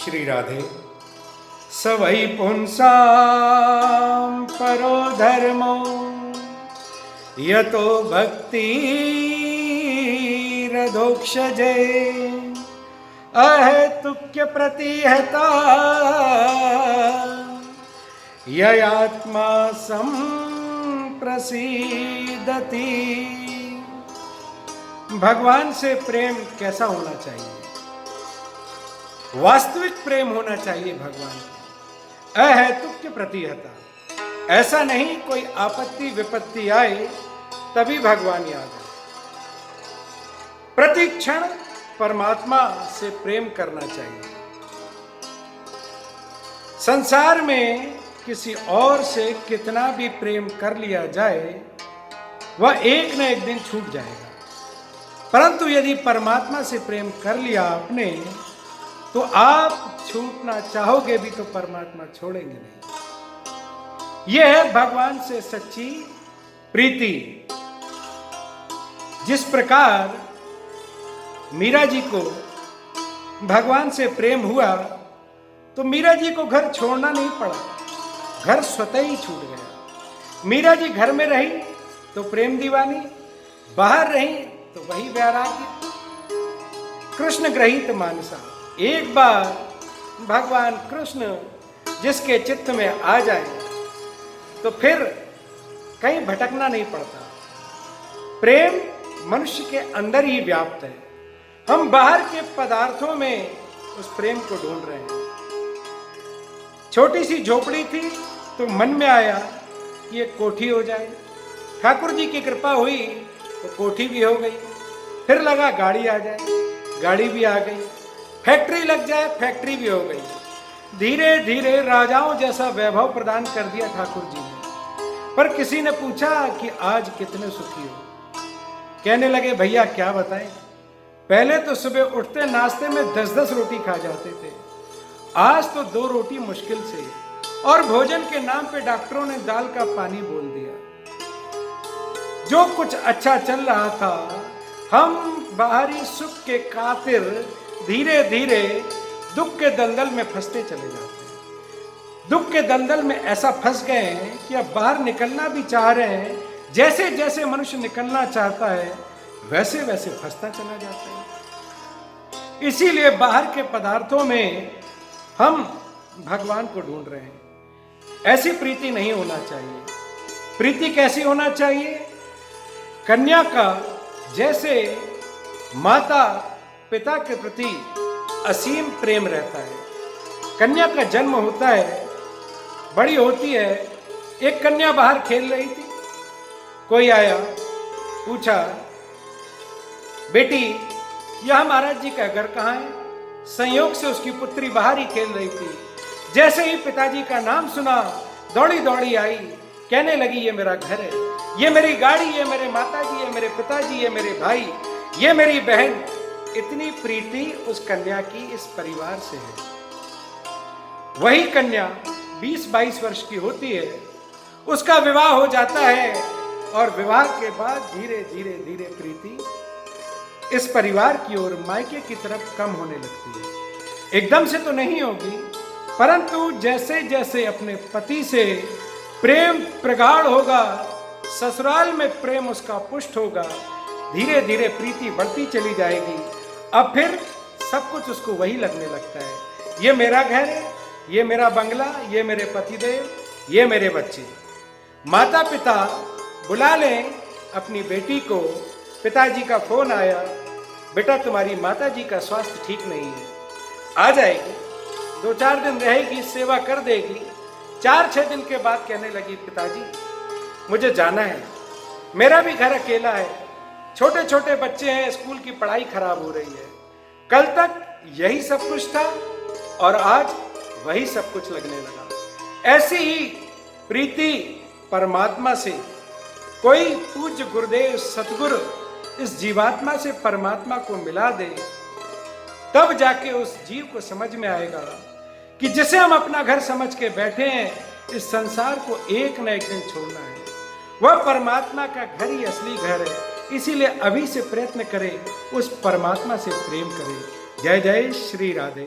श्री राधे। स वै पुंसां परो धर्मो यतो भक्तिरधोक्षजे अहेतुक्य प्रतिहता ययात्मा संप्रसीदति। भगवान से प्रेम कैसा होना चाहिए? वास्तविक प्रेम होना चाहिए भगवान का, अहेतुक्य प्रतिहता। ऐसा नहीं कोई आपत्ति विपत्ति आए तभी भगवान याद आए। प्रति क्षण परमात्मा से प्रेम करना चाहिए। संसार में किसी और से कितना भी प्रेम कर लिया जाए वह एक न एक दिन छूट जाएगा, परंतु यदि परमात्मा से प्रेम कर लिया आपने तो आप छूटना चाहोगे भी तो परमात्मा छोड़ेंगे नहीं। यह है भगवान से सच्ची प्रीति। जिस प्रकार मीरा जी को भगवान से प्रेम हुआ तो मीरा जी को घर छोड़ना नहीं पड़ा, घर स्वतः ही छूट गया। मीरा जी घर में रही तो प्रेम दीवानी, बाहर रही तो वही वैराग्य। कृष्ण ग्रहित मानसा। एक बार भगवान कृष्ण जिसके चित्त में आ जाए तो फिर कहीं भटकना नहीं पड़ता। प्रेम मनुष्य के अंदर ही व्याप्त है। हम बाहर के पदार्थों में उस प्रेम को ढूंढ रहे हैं। छोटी सी झोपड़ी थी तो मन में आया कि ये कोठी हो जाए। ठाकुर जी की कृपा हुई तो कोठी भी हो गई। फिर लगा गाड़ी आ जाए, गाड़ी भी आ गई। फैक्ट्री लग जाए, फैक्ट्री भी हो गई। धीरे धीरे राजाओं जैसा वैभव प्रदान कर दिया ठाकुर जी ने। पर किसी ने पूछा कि आज कितने सुखी हो? कहने लगे भैया क्या बताएं, पहले तो सुबह उठते नाश्ते में 10-10 रोटी खा जाते थे, आज तो 2 रोटी मुश्किल से, और भोजन के नाम पे डॉक्टरों ने दाल का पानी बोल दिया। जो कुछ अच्छा चल रहा था, हम बाहरी सुख के खातिर धीरे धीरे दुख के दलदल में फंसते चले जाते हैं। दुख के दलदल में ऐसा फंस गए हैं कि अब बाहर निकलना भी चाह रहे हैं। जैसे जैसे मनुष्य निकलना चाहता है वैसे वैसे फंसता चला जाता है। इसीलिए बाहर के पदार्थों में हम भगवान को ढूंढ रहे हैं। ऐसी प्रीति नहीं होना चाहिए। प्रीति कैसी होना चाहिए? कन्या का जैसे माता पिता के प्रति असीम प्रेम रहता है। कन्या का जन्म होता है, बड़ी होती है। एक कन्या बाहर खेल रही थी, कोई आया, पूछा बेटी यह महाराज जी का घर कहाँ है? संयोग से उसकी पुत्री बाहर ही खेल रही थी। जैसे ही पिताजी का नाम सुना दौड़ी दौड़ी आई, कहने लगी ये मेरा घर है, ये मेरी गाड़ी, ये मेरे माताजी, ये मेरे पिताजी, ये मेरे भाई, ये मेरी बहन। इतनी प्रीति उस कन्या की इस परिवार से है। वही कन्या 20-22 वर्ष की होती है, उसका विवाह हो जाता है और विवाह के बाद धीरे धीरे धीरे प्रीति इस परिवार की ओर मायके की तरफ कम होने लगती है। एकदम से तो नहीं होगी, परंतु जैसे जैसे अपने पति से प्रेम प्रगाढ़ होगा, ससुराल में प्रेम उसका पुष्ट होगा, धीरे धीरे प्रीति बढ़ती चली जाएगी। अब फिर सब कुछ उसको वही लगने लगता है। ये मेरा घर है, ये मेरा बंगला, ये मेरे पतिदेव, ये मेरे बच्चे। माता पिता बुला लें अपनी बेटी को। पिताजी का फोन आया, बेटा तुम्हारी माता जी का स्वास्थ्य ठीक नहीं है, आ जाएगी, 2-4 दिन रहेगी, सेवा कर देगी। 4-6 दिन के बाद कहने लगी पिताजी मुझे जाना है, मेरा भी घर अकेला है, छोटे छोटे बच्चे हैं, स्कूल की पढ़ाई खराब हो रही है। कल तक यही सब कुछ था और आज वही सब कुछ लगने लगा। ऐसी ही प्रीति परमात्मा से, कोई पूज्य गुरुदेव सतगुरु इस जीवात्मा से परमात्मा को मिला दे, तब जाके उस जीव को समझ में आएगा कि जिसे हम अपना घर समझ के बैठे हैं, इस संसार को एक न एक दिन छोड़ना है। वह परमात्मा का घर ही असली घर है। इसीलिए अभी से प्रयत्न करें, उस परमात्मा से प्रेम करें। जय जय श्री राधे।